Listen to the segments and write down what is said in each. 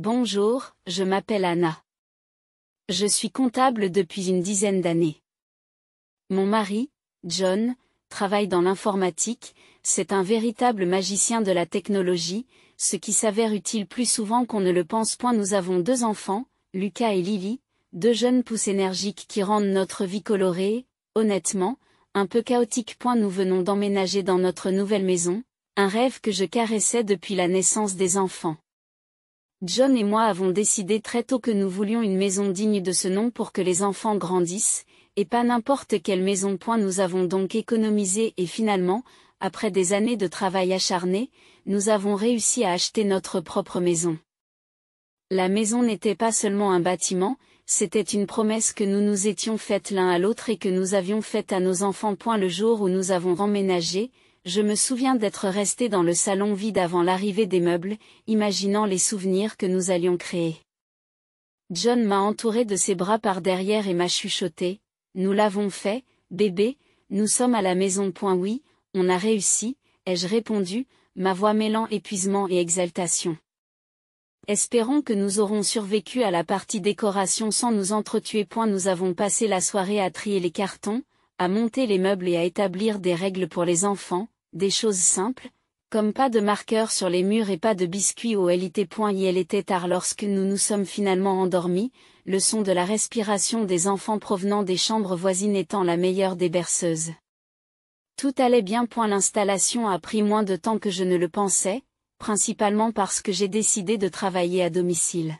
Bonjour, je m'appelle Anna. Je suis comptable depuis une dizaine d'années. Mon mari, John, travaille dans l'informatique, c'est un véritable magicien de la technologie, ce qui s'avère utile plus souvent qu'on ne le pense. Nous avons 2 enfants, Lucas et Lily, 2 jeunes pousses énergiques qui rendent notre vie colorée, honnêtement, un peu chaotique. Nous venons d'emménager dans notre nouvelle maison, un rêve que je caressais depuis la naissance des enfants. John et moi avons décidé très tôt que nous voulions une maison digne de ce nom pour que les enfants grandissent, et pas n'importe quelle maison. Nous avons donc économisé et finalement, après des années de travail acharné, nous avons réussi à acheter notre propre maison. La maison n'était pas seulement un bâtiment, c'était une promesse que nous nous étions faite l'un à l'autre et que nous avions faite à nos enfants. Le jour où nous avons emménagé, je me souviens d'être resté dans le salon vide avant l'arrivée des meubles, imaginant les souvenirs que nous allions créer. John m'a entouré de ses bras par derrière et m'a chuchoté, « Nous l'avons fait, bébé, nous sommes à la maison. Oui, on a réussi, ai-je répondu, ma voix mêlant épuisement et exaltation. Espérons que nous aurons survécu à la partie décoration sans nous entretuer. Nous avons passé la soirée à trier les cartons, à monter les meubles et à établir des règles pour les enfants, des choses simples, comme pas de marqueurs sur les murs et pas de biscuits au lit. Il était tard lorsque nous nous sommes finalement endormis, le son de la respiration des enfants provenant des chambres voisines étant la meilleure des berceuses. Tout allait bien. L'installation a pris moins de temps que je ne le pensais, principalement parce que j'ai décidé de travailler à domicile.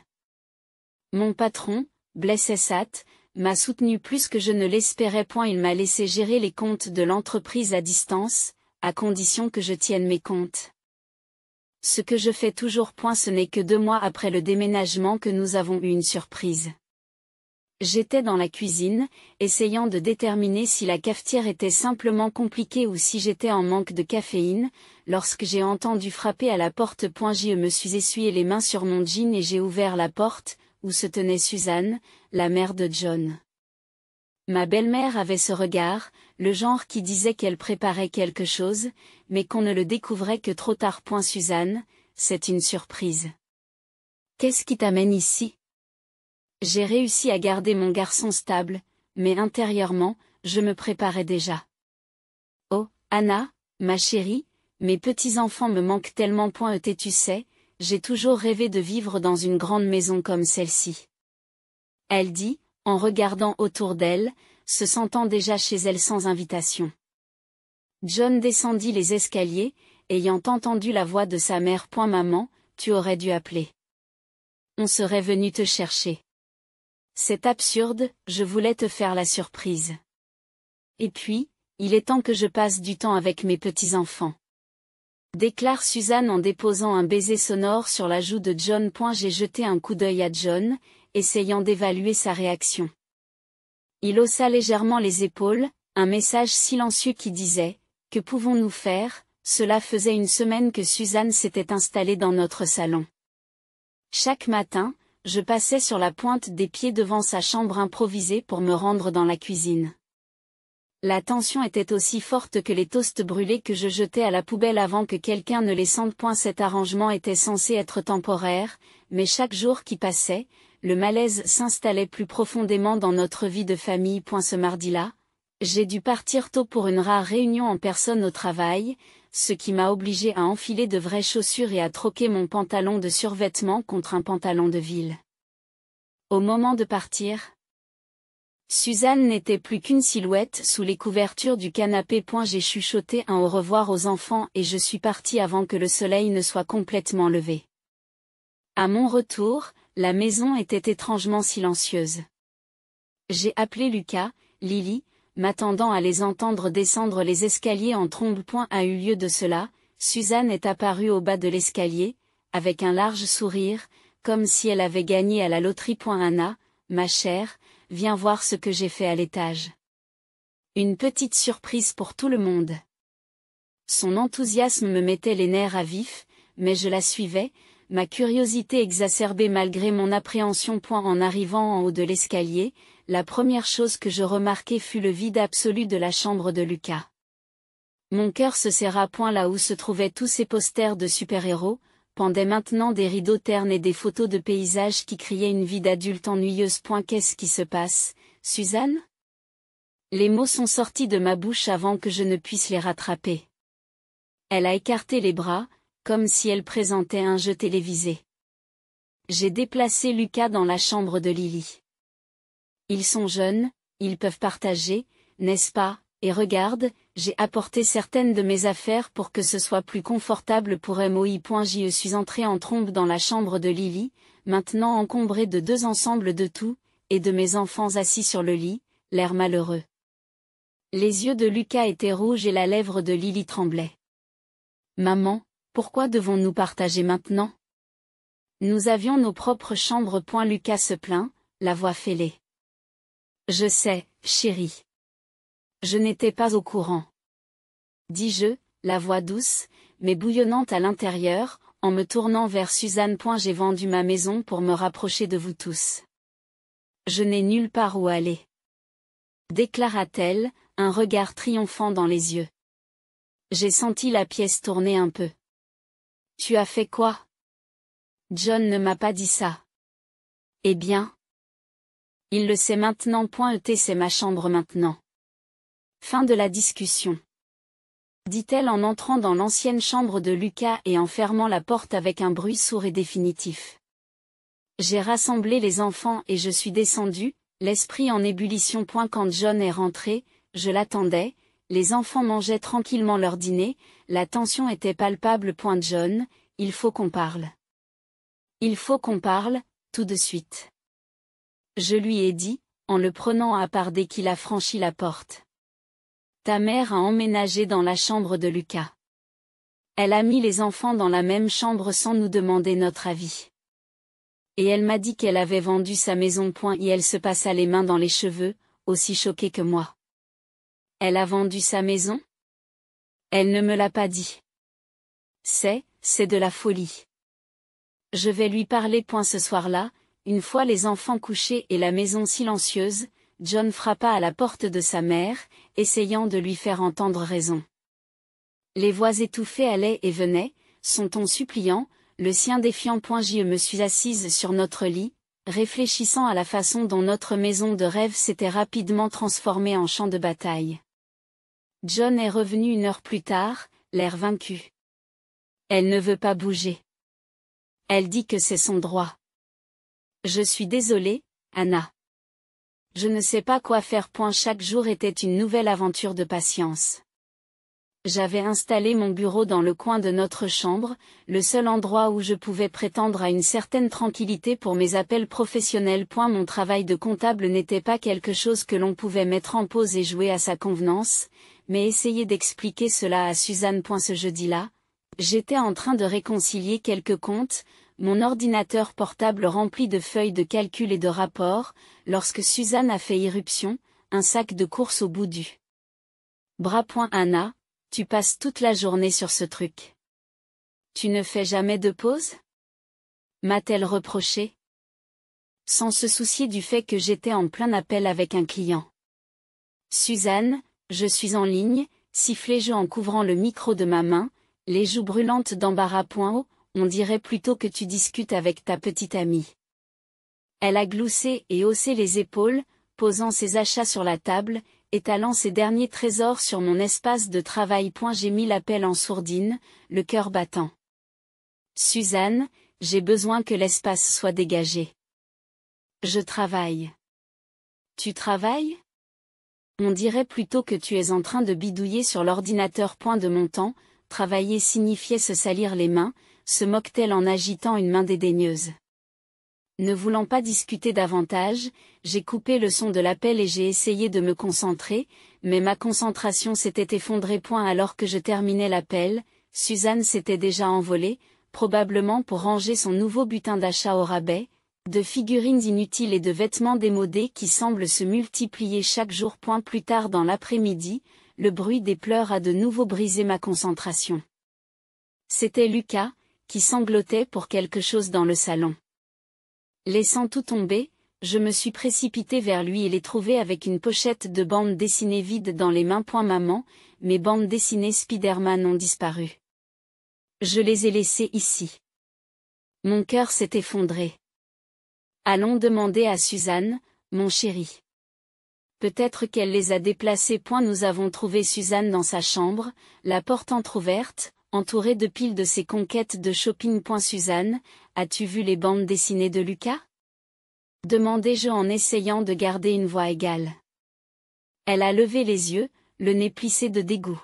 Mon patron, Bless Essat, m'a soutenu plus que je ne l'espérais. Il m'a laissé gérer les comptes de l'entreprise à distance, à condition que je tienne mes comptes. Ce que je fais toujours. Ce n'est que 2 mois après le déménagement que nous avons eu une surprise. J'étais dans la cuisine, essayant de déterminer si la cafetière était simplement compliquée ou si j'étais en manque de caféine, lorsque j'ai entendu frapper à la porte. Je me suis essuyé les mains sur mon jean et j'ai ouvert la porte, où se tenait Suzanne, la mère de John. Ma belle-mère avait ce regard, le genre qui disait qu'elle préparait quelque chose, mais qu'on ne le découvrait que trop tard. Suzanne, c'est une surprise. Qu'est-ce qui t'amène ici? J'ai réussi à garder mon garçon stable, mais intérieurement, je me préparais déjà. Oh, Anna, ma chérie, mes petits-enfants me manquent tellement. Tu sais, j'ai toujours rêvé de vivre dans une grande maison comme celle-ci. Elle dit, en regardant autour d'elle, se sentant déjà chez elle sans invitation. John descendit les escaliers, ayant entendu la voix de sa mère. Maman, tu aurais dû appeler. On serait venu te chercher. C'est absurde, je voulais te faire la surprise. Et puis, il est temps que je passe du temps avec mes petits-enfants. Déclare Suzanne en déposant un baiser sonore sur la joue de John. J'ai jeté un coup d'œil à John, essayant d'évaluer sa réaction. Il haussa légèrement les épaules, un message silencieux qui disait, « Que pouvons-nous faire ?» Cela faisait une semaine que Suzanne s'était installée dans notre salon. Chaque matin, je passais sur la pointe des pieds devant sa chambre improvisée pour me rendre dans la cuisine. La tension était aussi forte que les toasts brûlés que je jetais à la poubelle avant que quelqu'un ne les sente. Cet arrangement était censé être temporaire, mais chaque jour qui passait, le malaise s'installait plus profondément dans notre vie de famille. Ce mardi-là, j'ai dû partir tôt pour une rare réunion en personne au travail, ce qui m'a obligé à enfiler de vraies chaussures et à troquer mon pantalon de survêtement contre un pantalon de ville. Au moment de partir, Suzanne n'était plus qu'une silhouette sous les couvertures du canapé. J'ai chuchoté un au revoir aux enfants et je suis parti avant que le soleil ne soit complètement levé. À mon retour, la maison était étrangement silencieuse. J'ai appelé Lucas, Lily, m'attendant à les entendre descendre les escaliers en trombe. A eu lieu de cela, Suzanne est apparue au bas de l'escalier, avec un large sourire, comme si elle avait gagné à la loterie. Anna, ma chère, viens voir ce que j'ai fait à l'étage. Une petite surprise pour tout le monde. Son enthousiasme me mettait les nerfs à vif, mais je la suivais, ma curiosité exacerbée malgré mon appréhension. En arrivant en haut de l'escalier, la première chose que je remarquai fut le vide absolu de la chambre de Lucas. Mon cœur se serra. Là où se trouvaient tous ces posters de super-héros, pendaient maintenant des rideaux ternes et des photos de paysages qui criaient une vie d'adulte ennuyeuse. Qu'est-ce qui se passe, Suzanne? Les mots sont sortis de ma bouche avant que je ne puisse les rattraper. Elle a écarté les bras, comme si elle présentait un jeu télévisé. J'ai déplacé Lucas dans la chambre de Lily. Ils sont jeunes, ils peuvent partager, n'est-ce pas? Et regarde, j'ai apporté certaines de mes affaires pour que ce soit plus confortable pour moi. Je suis entrée en trombe dans la chambre de Lily, maintenant encombrée de 2 ensembles de tout, et de mes enfants assis sur le lit, l'air malheureux. Les yeux de Lucas étaient rouges et la lèvre de Lily tremblait. Maman, pourquoi devons-nous partager maintenant? Nous avions nos propres chambres. Lucas se plaint, la voix fêlée. Je sais, chérie. Je n'étais pas au courant. Dis-je, la voix douce, mais bouillonnante à l'intérieur, en me tournant vers Suzanne. J'ai vendu ma maison pour me rapprocher de vous tous. Je n'ai nulle part où aller. Déclara-t-elle, un regard triomphant dans les yeux. J'ai senti la pièce tourner un peu. Tu as fait quoi? John ne m'a pas dit ça. Eh bien? Il le sait maintenant. C'est ma chambre maintenant. Fin de la discussion. Dit-elle en entrant dans l'ancienne chambre de Lucas et en fermant la porte avec un bruit sourd et définitif. J'ai rassemblé les enfants et je suis descendue, l'esprit en ébullition. Quand John est rentré, je l'attendais, les enfants mangeaient tranquillement leur dîner, la tension était palpable. John, il faut qu'on parle. Il faut qu'on parle, tout de suite. Je lui ai dit, en le prenant à part dès qu'il a franchi la porte. Ta mère a emménagé dans la chambre de Lucas. Elle a mis les enfants dans la même chambre sans nous demander notre avis. Et elle m'a dit qu'elle avait vendu sa maison. Et elle se passa les mains dans les cheveux, aussi choquée que moi. Elle a vendu sa maison? Elle ne me l'a pas dit. C'est de la folie. Je vais lui parler. Ce soir-là, une fois les enfants couchés et la maison silencieuse, John frappa à la porte de sa mère, essayant de lui faire entendre raison. Les voix étouffées allaient et venaient, son ton suppliant, le sien défiant. Je me suis assise sur notre lit, réfléchissant à la façon dont notre maison de rêve s'était rapidement transformée en champ de bataille. John est revenu 1 heure plus tard, l'air vaincu. Elle ne veut pas bouger. Elle dit que c'est son droit. Je suis désolée, Anna. Je ne sais pas quoi faire. Chaque jour était une nouvelle aventure de patience. J'avais installé mon bureau dans le coin de notre chambre, le seul endroit où je pouvais prétendre à une certaine tranquillité pour mes appels professionnels. Mon travail de comptable n'était pas quelque chose que l'on pouvait mettre en pause et jouer à sa convenance, mais essayer d'expliquer cela à Suzanne. Ce jeudi-là, j'étais en train de réconcilier quelques comptes, mon ordinateur portable rempli de feuilles de calcul et de rapports, lorsque Suzanne a fait irruption, un sac de course au bout du bras. Anna, tu passes toute la journée sur ce truc. Tu ne fais jamais de pause? M'a-t-elle reproché? Sans se soucier du fait que j'étais en plein appel avec un client. Suzanne, je suis en ligne, sifflai-je en couvrant le micro de ma main, les joues brûlantes d'embarras. Oh, on dirait plutôt que tu discutes avec ta petite amie. Elle a gloussé et haussé les épaules, posant ses achats sur la table, étalant ses derniers trésors sur mon espace de travail. J'ai mis l'appel en sourdine, le cœur battant. Suzanne, j'ai besoin que l'espace soit dégagé. Je travaille. Tu travailles? On dirait plutôt que tu es en train de bidouiller sur l'ordinateur. De mon temps, travailler signifiait se salir les mains, se moque-t-elle en agitant une main dédaigneuse. Ne voulant pas discuter davantage, j'ai coupé le son de l'appel et j'ai essayé de me concentrer, mais ma concentration s'était effondrée. Alors que je terminais l'appel, Suzanne s'était déjà envolée, probablement pour ranger son nouveau butin d'achat au rabais, de figurines inutiles et de vêtements démodés qui semblent se multiplier chaque jour. Plus tard dans l'après-midi, le bruit des pleurs a de nouveau brisé ma concentration. C'était Lucas, qui sanglotait pour quelque chose dans le salon. Laissant tout tomber, je me suis précipitée vers lui et l'ai trouvé avec une pochette de bandes dessinées vide dans les mains. Maman, mes bandes dessinées Spider-Man ont disparu. Je les ai laissées ici. Mon cœur s'est effondré. Allons demander à Suzanne, mon chéri. Peut-être qu'elle les a déplacés. Nous avons trouvé Suzanne dans sa chambre, la porte entr'ouverte, entourée de piles de ses conquêtes de shopping. Suzanne, as-tu vu les bandes dessinées de Lucas? Demandai-je en essayant de garder une voix égale. Elle a levé les yeux, le nez plissé de dégoût.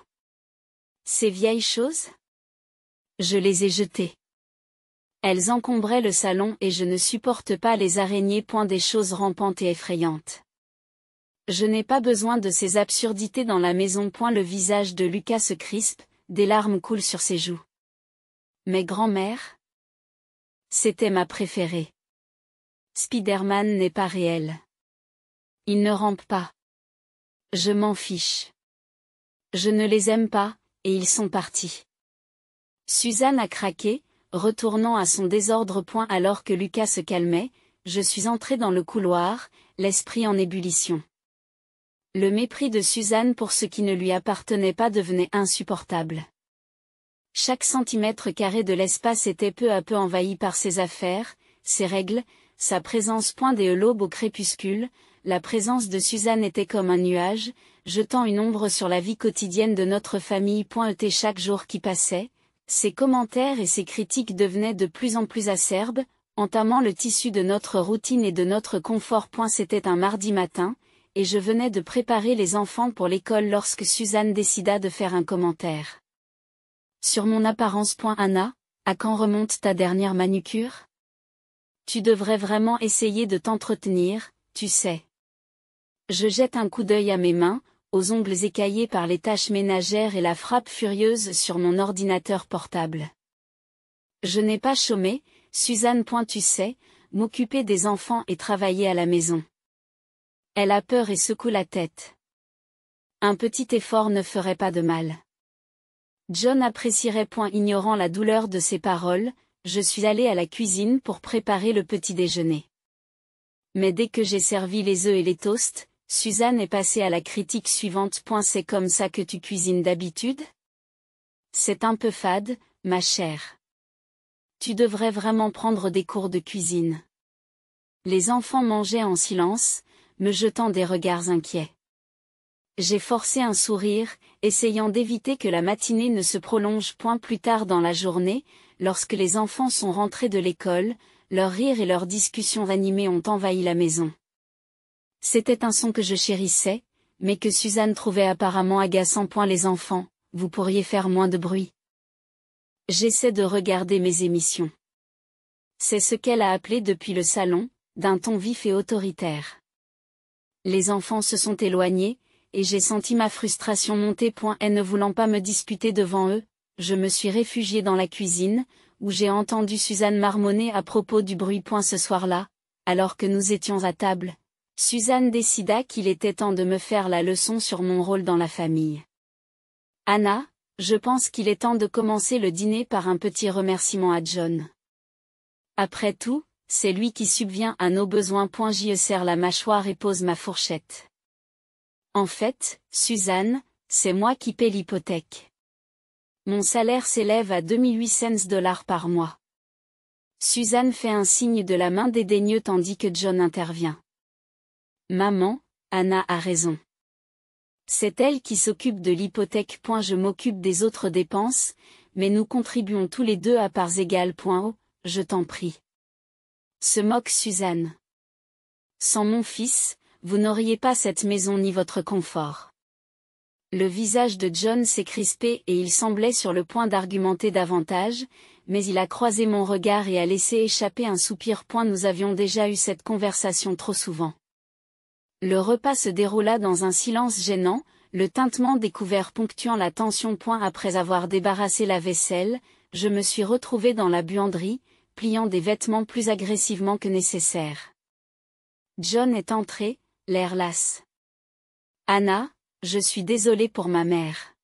Ces vieilles choses? Je les ai jetées. Elles encombraient le salon et je ne supporte pas les araignées. Des choses rampantes et effrayantes. Je n'ai pas besoin de ces absurdités dans la maison. Le visage de Lucas se crispe, des larmes coulent sur ses joues. Mais grand-mère? C'était ma préférée. Spider-Man n'est pas réel. Il ne rampe pas. Je m'en fiche. Je ne les aime pas, et ils sont partis. Suzanne a craqué, retournant à son désordre. Alors que Lucas se calmait, je suis entré dans le couloir, l'esprit en ébullition. Le mépris de Suzanne pour ce qui ne lui appartenait pas devenait insupportable. Chaque centimètre carré de l'espace était peu à peu envahi par ses affaires, ses règles, sa présence. Dès l'aube au crépuscule, la présence de Suzanne était comme un nuage, jetant une ombre sur la vie quotidienne de notre famille. Chaque jour qui passait, ses commentaires et ses critiques devenaient de plus en plus acerbes, entamant le tissu de notre routine et de notre confort. C'était un mardi matin, et je venais de préparer les enfants pour l'école lorsque Suzanne décida de faire un commentaire. Sur mon apparence. Anna, à quand remonte ta dernière manucure? Tu devrais vraiment essayer de t'entretenir, tu sais. Je jette un coup d'œil à mes mains, aux ongles écaillés par les tâches ménagères et la frappe furieuse sur mon ordinateur portable. Je n'ai pas chômé, Suzanne. Tu sais, m'occuper des enfants et travailler à la maison. Elle a peur et secoue la tête. Un petit effort ne ferait pas de mal. John apprécierait. Ignorant la douleur de ses paroles, je suis allé à la cuisine pour préparer le petit déjeuner. Mais dès que j'ai servi les œufs et les toasts, Suzanne est passée à la critique suivante. C'est comme ça que tu cuisines d'habitude? C'est un peu fade, ma chère. Tu devrais vraiment prendre des cours de cuisine. Les enfants mangeaient en silence, me jetant des regards inquiets. J'ai forcé un sourire, essayant d'éviter que la matinée ne se prolonge. Plus tard dans la journée, lorsque les enfants sont rentrés de l'école, leurs rires et leurs discussions animées ont envahi la maison. C'était un son que je chérissais, mais que Suzanne trouvait apparemment agaçant. Les enfants, vous pourriez faire moins de bruit. J'essaie de regarder mes émissions. C'est ce qu'elle a appelé depuis le salon, d'un ton vif et autoritaire. Les enfants se sont éloignés, et j'ai senti ma frustration monter. Et ne voulant pas me disputer devant eux, je me suis réfugiée dans la cuisine, où j'ai entendu Suzanne marmonner à propos du bruit. Ce soir-là, alors que nous étions à table, Suzanne décida qu'il était temps de me faire la leçon sur mon rôle dans la famille. Anna, je pense qu'il est temps de commencer le dîner par un petit remerciement à John. Après tout, c'est lui qui subvient à nos besoins. J'y serre la mâchoire et pose ma fourchette. En fait, Suzanne, c'est moi qui paie l'hypothèque. Mon salaire s'élève à $2800 par mois. Suzanne fait un signe de la main dédaigneux tandis que John intervient. Maman, Anna a raison. C'est elle qui s'occupe de l'hypothèque. Je m'occupe des autres dépenses, mais nous contribuons tous les deux à parts égales. Oh, je t'en prie. Se moque Suzanne. Sans mon fils, vous n'auriez pas cette maison ni votre confort. Le visage de John s'est crispé et il semblait sur le point d'argumenter davantage, mais il a croisé mon regard et a laissé échapper un soupir. Nous avions déjà eu cette conversation trop souvent. Le repas se déroula dans un silence gênant, le tintement des couverts ponctuant la tension. Après avoir débarrassé la vaisselle, je me suis retrouvée dans la buanderie, pliant des vêtements plus agressivement que nécessaire. John est entré, l'air las. Anna, je suis désolée pour ma mère.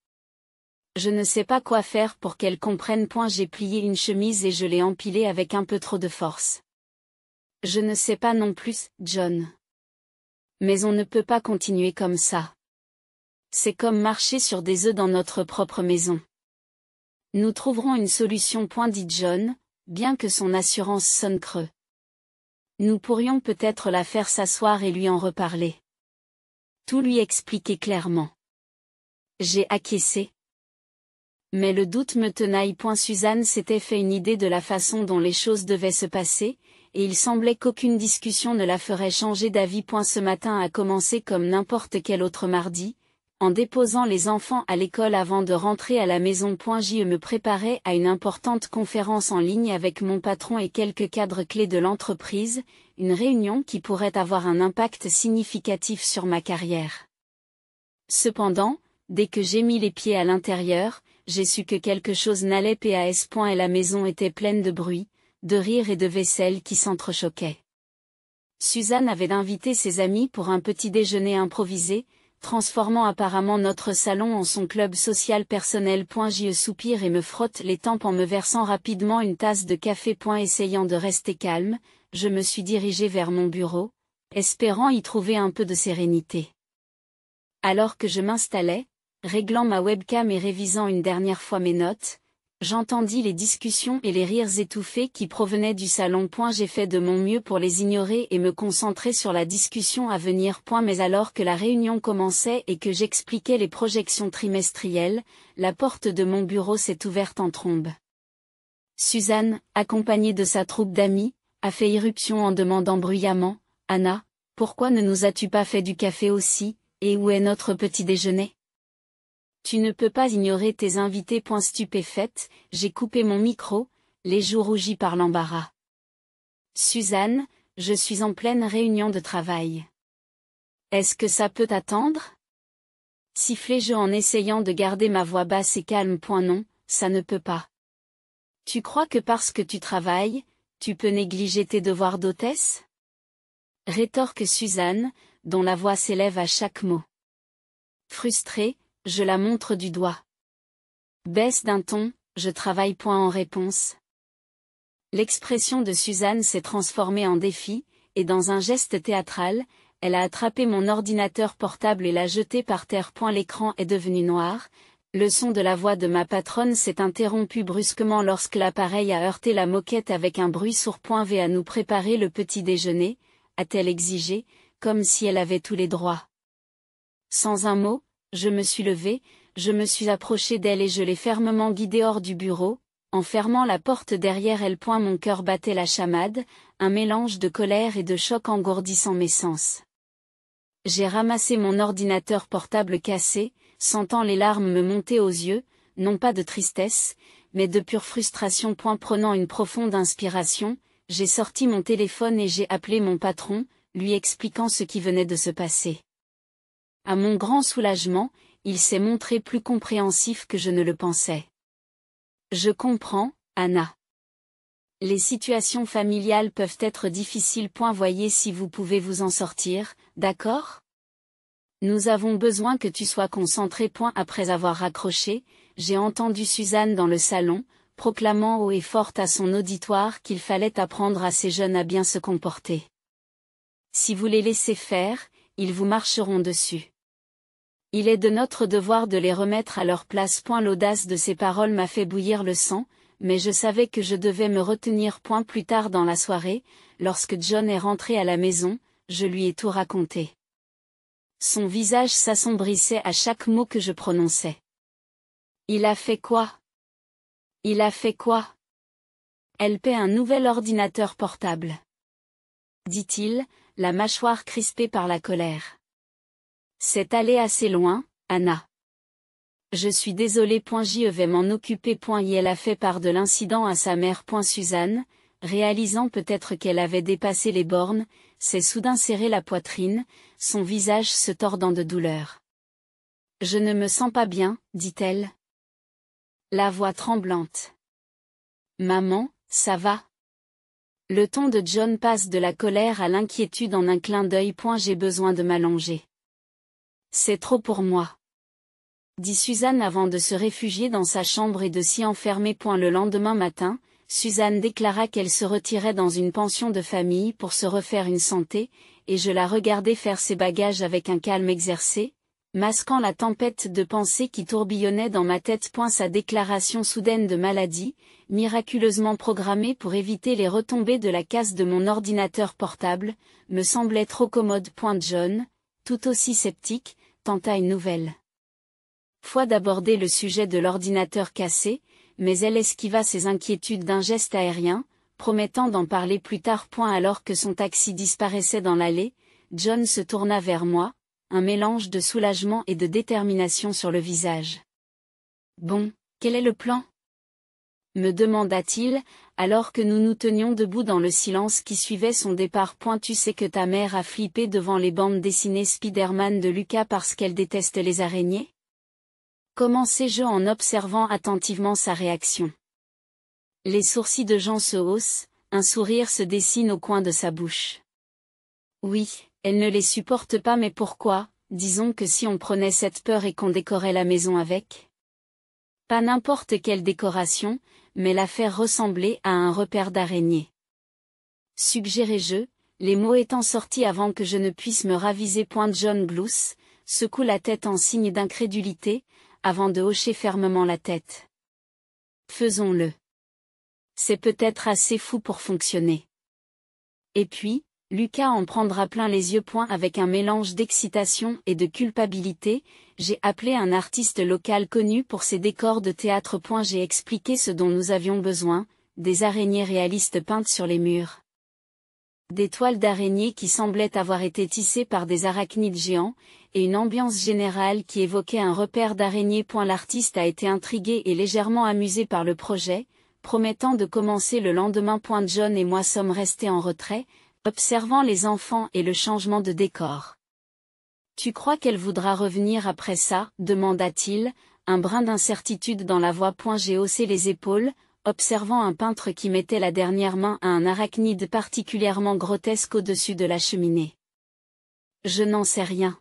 Je ne sais pas quoi faire pour qu'elle comprenne. J'ai plié une chemise et je l'ai empilée avec un peu trop de force. Je ne sais pas non plus, John. Mais on ne peut pas continuer comme ça. C'est comme marcher sur des œufs dans notre propre maison. Nous trouverons une solution. Dit John, bien que son assurance sonne creux. Nous pourrions peut-être la faire s'asseoir et lui en reparler. Tout lui expliquer clairement. J'ai acquiescé. Mais le doute me tenaille. Suzanne s'était fait une idée de la façon dont les choses devaient se passer, et il semblait qu'aucune discussion ne la ferait changer d'avis. Ce matin a commencé comme n'importe quel autre mardi, en déposant les enfants à l'école avant de rentrer à la maison. Je me préparais à une importante conférence en ligne avec mon patron et quelques cadres clés de l'entreprise, une réunion qui pourrait avoir un impact significatif sur ma carrière. Cependant, dès que j'ai mis les pieds à l'intérieur, j'ai su que quelque chose n'allait pas. Et la maison était pleine de bruit, de rires et de vaisselle qui s'entrechoquaient. Suzanne avait invité ses amis pour un petit déjeuner improvisé, transformant apparemment notre salon en son club social personnel. Je soupire et me frotte les tempes en me versant rapidement une tasse de café. Essayant de rester calme, je me suis dirigée vers mon bureau, espérant y trouver un peu de sérénité. Alors que je m'installais, réglant ma webcam et révisant une dernière fois mes notes, j'entendis les discussions et les rires étouffés qui provenaient du salon. J'ai fait de mon mieux pour les ignorer et me concentrer sur la discussion à venir. Mais alors que la réunion commençait et que j'expliquais les projections trimestrielles, la porte de mon bureau s'est ouverte en trombe. Suzanne, accompagnée de sa troupe d'amis, a fait irruption en demandant bruyamment, « Anna, pourquoi ne nous as-tu pas fait du café aussi, et où est notre petit déjeuner ? » Tu ne peux pas ignorer tes invités. Stupéfaite, j'ai coupé mon micro, les joues rougies par l'embarras. Suzanne, je suis en pleine réunion de travail. Est-ce que ça peut attendre ? Sifflai-je en essayant de garder ma voix basse et calme. Non, ça ne peut pas. Tu crois que parce que tu travailles, tu peux négliger tes devoirs d'hôtesse ? Rétorque Suzanne, dont la voix s'élève à chaque mot. Frustrée, je la montre du doigt. Baisse d'un ton, je travaille. En réponse. L'expression de Suzanne s'est transformée en défi, et dans un geste théâtral, elle a attrapé mon ordinateur portable et l'a jeté par terre. L'écran est devenu noir, le son de la voix de ma patronne s'est interrompu brusquement lorsque l'appareil a heurté la moquette avec un bruit sourd. Va nous préparer le petit déjeuner, a-t-elle exigé, comme si elle avait tous les droits. Sans un mot, je me suis levée, je me suis approchée d'elle et je l'ai fermement guidée hors du bureau, en fermant la porte derrière elle. Mon cœur battait la chamade, un mélange de colère et de choc engourdissant mes sens. J'ai ramassé mon ordinateur portable cassé, sentant les larmes me monter aux yeux, non pas de tristesse, mais de pure frustration. Prenant une profonde inspiration, j'ai sorti mon téléphone et j'ai appelé mon patron, lui expliquant ce qui venait de se passer. À mon grand soulagement, il s'est montré plus compréhensif que je ne le pensais. Je comprends, Anna. Les situations familiales peuvent être difficiles. Voyez si vous pouvez vous en sortir, d'accord ? Nous avons besoin que tu sois concentré. Après avoir raccroché, j'ai entendu Suzanne dans le salon, proclamant haut et fort à son auditoire qu'il fallait apprendre à ces jeunes à bien se comporter. Si vous les laissez faire, ils vous marcheront dessus. Il est de notre devoir de les remettre à leur place. L'audace de ces paroles m'a fait bouillir le sang, mais je savais que je devais me retenir. Plus tard dans la soirée, lorsque John est rentré à la maison, je lui ai tout raconté. Son visage s'assombrissait à chaque mot que je prononçais. Il a fait quoi ? Il a fait quoi ? Elle paie un nouvel ordinateur portable. Dit-il, la mâchoire crispée par la colère. C'est allé assez loin, Anna. Je suis désolée. Je vais m'en occuper. Elle a fait part de l'incident à sa mère. Suzanne, réalisant peut-être qu'elle avait dépassé les bornes, s'est soudain serré la poitrine, son visage se tordant de douleur. Je ne me sens pas bien, dit-elle. La voix tremblante. Maman, ça va ? Le ton de John passe de la colère à l'inquiétude en un clin d'œil. J'ai besoin de m'allonger. C'est trop pour moi. Dit Suzanne avant de se réfugier dans sa chambre et de s'y enfermer. Le lendemain matin, Suzanne déclara qu'elle se retirait dans une pension de famille pour se refaire une santé, et je la regardai faire ses bagages avec un calme exercé, masquant la tempête de pensées qui tourbillonnait dans ma tête. Sa déclaration soudaine de maladie, miraculeusement programmée pour éviter les retombées de la casse de mon ordinateur portable, me semblait trop commode. John, tout aussi sceptique, tenta une nouvelle fois d'aborder le sujet de l'ordinateur cassé, mais elle esquiva ses inquiétudes d'un geste aérien, promettant d'en parler plus tard. Alors que son taxi disparaissait dans l'allée, John se tourna vers moi, un mélange de soulagement et de détermination sur le visage. « Bon, quel est le plan ?» me demanda-t-il, alors que nous nous tenions debout dans le silence qui suivait son départ. « Tu sais que ta mère a flippé devant les bandes dessinées Spider-Man de Lucas parce qu'elle déteste les araignées ? Commençai-je en observant attentivement sa réaction. Les sourcils de Jean se haussent, un sourire se dessine au coin de sa bouche. Oui, elle ne les supporte pas, mais pourquoi? Disons que si on prenait cette peur et qu'on décorait la maison avec? Pas n'importe quelle décoration, mais la faire ressembler à un repère d'araignées. Suggérai-je, les mots étant sortis avant que je ne puisse me raviser. John Bluth secoue la tête en signe d'incrédulité, avant de hocher fermement la tête. Faisons-le. C'est peut-être assez fou pour fonctionner. Et puis, Lucas en prendra plein les yeux. Avec un mélange d'excitation et de culpabilité, j'ai appelé un artiste local connu pour ses décors de théâtre. J'ai expliqué ce dont nous avions besoin, des araignées réalistes peintes sur les murs. Des toiles d'araignées qui semblaient avoir été tissées par des arachnides géants, et une ambiance générale qui évoquait un repère d'araignées. L'artiste a été intrigué et légèrement amusé par le projet, promettant de commencer le lendemain. John et moi sommes restés en retrait, observant les enfants et le changement de décor. Tu crois qu'elle voudra revenir après ça? Demanda-t-il, un brin d'incertitude dans la voix. J'ai haussé les épaules, observant un peintre qui mettait la dernière main à un arachnide particulièrement grotesque au-dessus de la cheminée. Je n'en sais rien.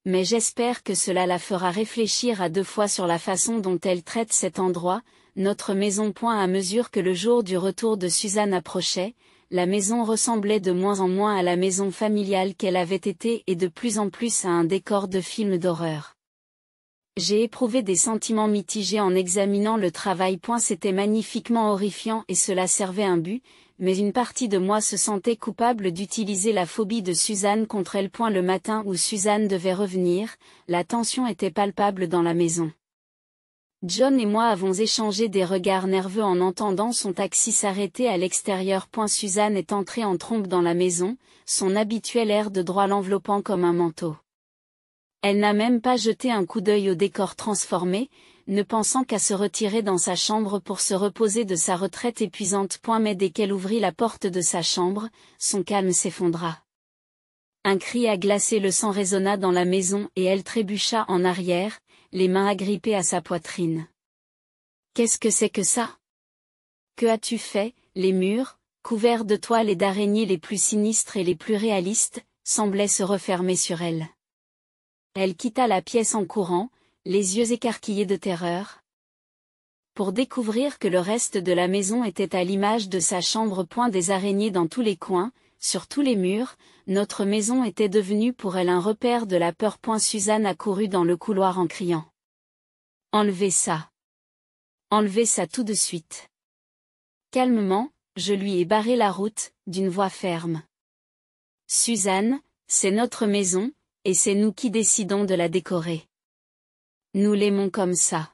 Mais j'espère que cela la fera réfléchir à deux fois sur la façon dont elle traite cet endroit, notre maison. À mesure que le jour du retour de Suzanne approchait, la maison ressemblait de moins en moins à la maison familiale qu'elle avait été et de plus en plus à un décor de film d'horreur. J'ai éprouvé des sentiments mitigés en examinant le travail. C'était magnifiquement horrifiant et cela servait un but, mais une partie de moi se sentait coupable d'utiliser la phobie de Suzanne contre elle. Le matin où Suzanne devait revenir, la tension était palpable dans la maison. John et moi avons échangé des regards nerveux en entendant son taxi s'arrêter à l'extérieur. Suzanne est entrée en trombe dans la maison, son habituel air de droit l'enveloppant comme un manteau. Elle n'a même pas jeté un coup d'œil au décor transformé, ne pensant qu'à se retirer dans sa chambre pour se reposer de sa retraite épuisante. Mais dès qu'elle ouvrit la porte de sa chambre, son calme s'effondra. Un cri a glacé le sang résonna dans la maison et elle trébucha en arrière, les mains agrippées à sa poitrine. Qu'est-ce que c'est que ça? Que as-tu fait? Les murs, couverts de toiles et d'araignées les plus sinistres et les plus réalistes, semblaient se refermer sur elle. Elle quitta la pièce en courant, les yeux écarquillés de terreur, pour découvrir que le reste de la maison était à l'image de sa chambre. Des araignées dans tous les coins, sur tous les murs, notre maison était devenue pour elle un repère de la peur. Suzanne accourut dans le couloir en criant. Enlevez ça. Enlevez ça tout de suite. Calmement, je lui ai barré la route, d'une voix ferme. Suzanne, c'est notre maison, et c'est nous qui décidons de la décorer. Nous l'aimons comme ça.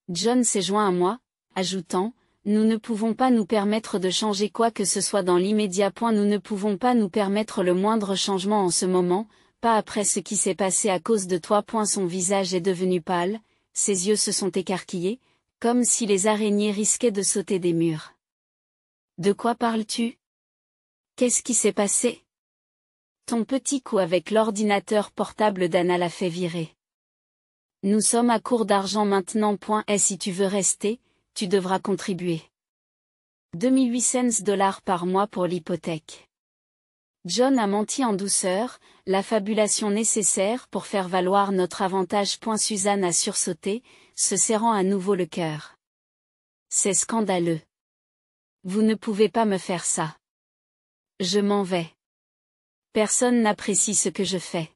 John s'est joint à moi, ajoutant, nous ne pouvons pas nous permettre de changer quoi que ce soit dans l'immédiat. Nous ne pouvons pas nous permettre le moindre changement en ce moment, pas après ce qui s'est passé à cause de toi. Son visage est devenu pâle, ses yeux se sont écarquillés, comme si les araignées risquaient de sauter des murs. De quoi parles-tu? Qu'est-ce qui s'est passé? Ton petit coup avec l'ordinateur portable d'Anna l'a fait virer. Nous sommes à court d'argent maintenant. Et si tu veux rester, tu devras contribuer. 2800 $ par mois pour l'hypothèque. John a menti en douceur, la fabulation nécessaire pour faire valoir notre avantage. Suzanne a sursauté, se serrant à nouveau le cœur. C'est scandaleux. Vous ne pouvez pas me faire ça. Je m'en vais. Personne n'apprécie ce que je fais.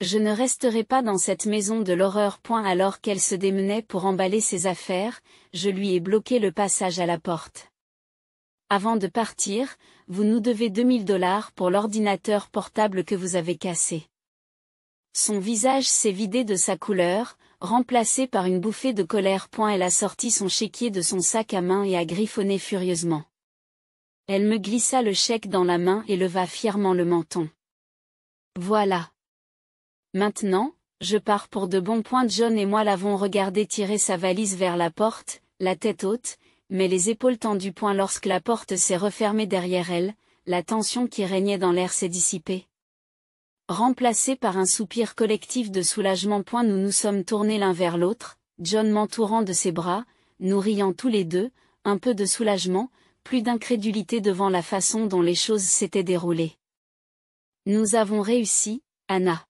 Je ne resterai pas dans cette maison de l'horreur. Alors qu'elle se démenait pour emballer ses affaires, je lui ai bloqué le passage à la porte. Avant de partir, vous nous devez $2000 pour l'ordinateur portable que vous avez cassé. Son visage s'est vidé de sa couleur, remplacé par une bouffée de colère. Elle a sorti son chéquier de son sac à main et a griffonné furieusement. Elle me glissa le chèque dans la main et leva fièrement le menton. Voilà. Maintenant, je pars pour de bon. John et moi l'avons regardé tirer sa valise vers la porte, la tête haute, mais les épaules tendues. Lorsque la porte s'est refermée derrière elle, la tension qui régnait dans l'air s'est dissipée. Remplacée par un soupir collectif de soulagement. Nous nous sommes tournés l'un vers l'autre, John m'entourant de ses bras, nous riant tous les deux, un peu de soulagement, plus d'incrédulité devant la façon dont les choses s'étaient déroulées. Nous avons réussi, Anna.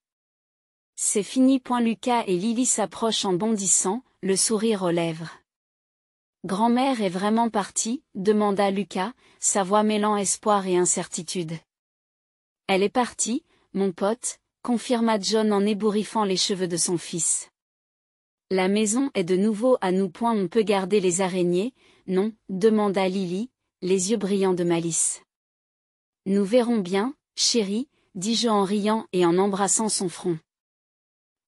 C'est fini. Lucas et Lily s'approchent en bondissant, le sourire aux lèvres. Grand-mère est vraiment partie, demanda Lucas, sa voix mêlant espoir et incertitude. Elle est partie, mon pote, confirma John en ébouriffant les cheveux de son fils. La maison est de nouveau à nous. On peut garder les araignées, non, demanda Lily, les yeux brillants de malice. Nous verrons bien, chérie, dis-je en riant et en embrassant son front.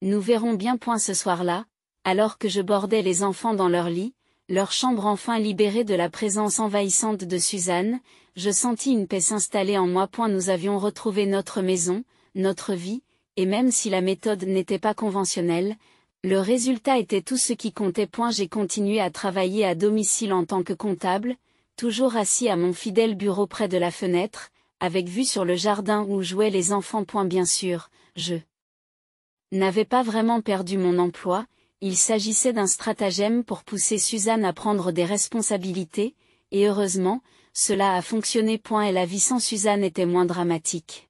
Nous verrons bien. Ce soir-là, alors que je bordais les enfants dans leur lit, leur chambre enfin libérée de la présence envahissante de Suzanne, je sentis une paix s'installer en moi. Nous avions retrouvé notre maison, notre vie, et même si la méthode n'était pas conventionnelle, le résultat était tout ce qui comptait. J'ai continué à travailler à domicile en tant que comptable, toujours assis à mon fidèle bureau près de la fenêtre, avec vue sur le jardin où jouaient les enfants. Bien sûr, je n'avais pas vraiment perdu mon emploi, il s'agissait d'un stratagème pour pousser Suzanne à prendre des responsabilités, et heureusement, cela a fonctionné. Et la vie sans Suzanne était moins dramatique.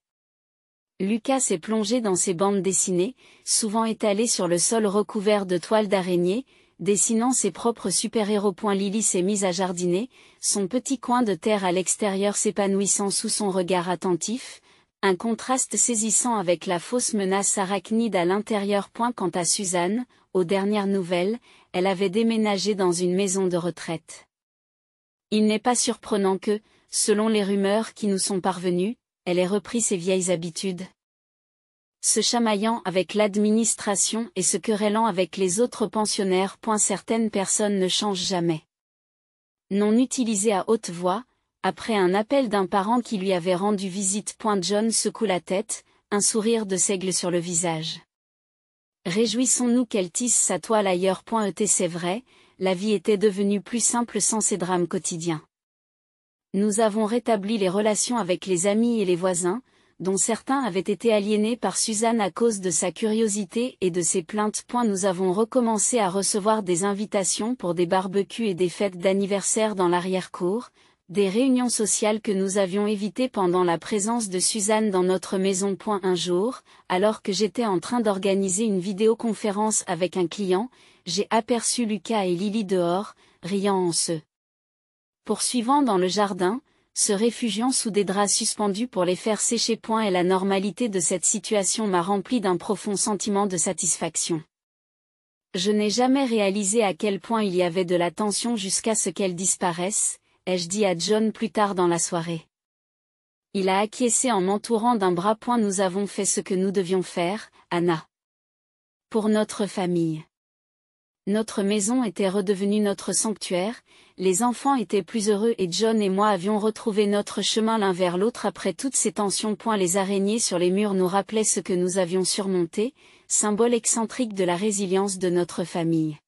Lucas s'est plongé dans ses bandes dessinées, souvent étalées sur le sol recouvert de toiles d'araignée, dessinant ses propres super-héros. Lily s'est mise à jardiner, son petit coin de terre à l'extérieur s'épanouissant sous son regard attentif, un contraste saisissant avec la fausse menace arachnide à l'intérieur. Quant à Suzanne, aux dernières nouvelles, elle avait déménagé dans une maison de retraite. Il n'est pas surprenant que, selon les rumeurs qui nous sont parvenues, elle ait repris ses vieilles habitudes. Se chamaillant avec l'administration et se querellant avec les autres pensionnaires. Certaines personnes ne changent jamais. Non utilisé à haute voix, après un appel d'un parent qui lui avait rendu visite. John secoue la tête, un sourire de seigle sur le visage. Réjouissons-nous qu'elle tisse sa toile ailleurs. C'est vrai, la vie était devenue plus simple sans ces drames quotidiens. Nous avons rétabli les relations avec les amis et les voisins, dont certains avaient été aliénés par Suzanne à cause de sa curiosité et de ses plaintes. Nous avons recommencé à recevoir des invitations pour des barbecues et des fêtes d'anniversaire dans l'arrière-cour, des réunions sociales que nous avions évitées pendant la présence de Suzanne dans notre maison. Un jour, alors que j'étais en train d'organiser une vidéoconférence avec un client, j'ai aperçu Lucas et Lily dehors, riant en se poursuivant dans le jardin, se réfugiant sous des draps suspendus pour les faire sécher. Et la normalité de cette situation m'a rempli d'un profond sentiment de satisfaction. Je n'ai jamais réalisé à quel point il y avait de la tension jusqu'à ce qu'elle disparaisse, ai-je dit à John plus tard dans la soirée. Il a acquiescé en m'entourant d'un bras. Nous avons fait ce que nous devions faire, Anna. Pour notre famille. Notre maison était redevenue notre sanctuaire, les enfants étaient plus heureux et John et moi avions retrouvé notre chemin l'un vers l'autre après toutes ces tensions. Les araignées sur les murs nous rappelaient ce que nous avions surmonté, symbole excentrique de la résilience de notre famille.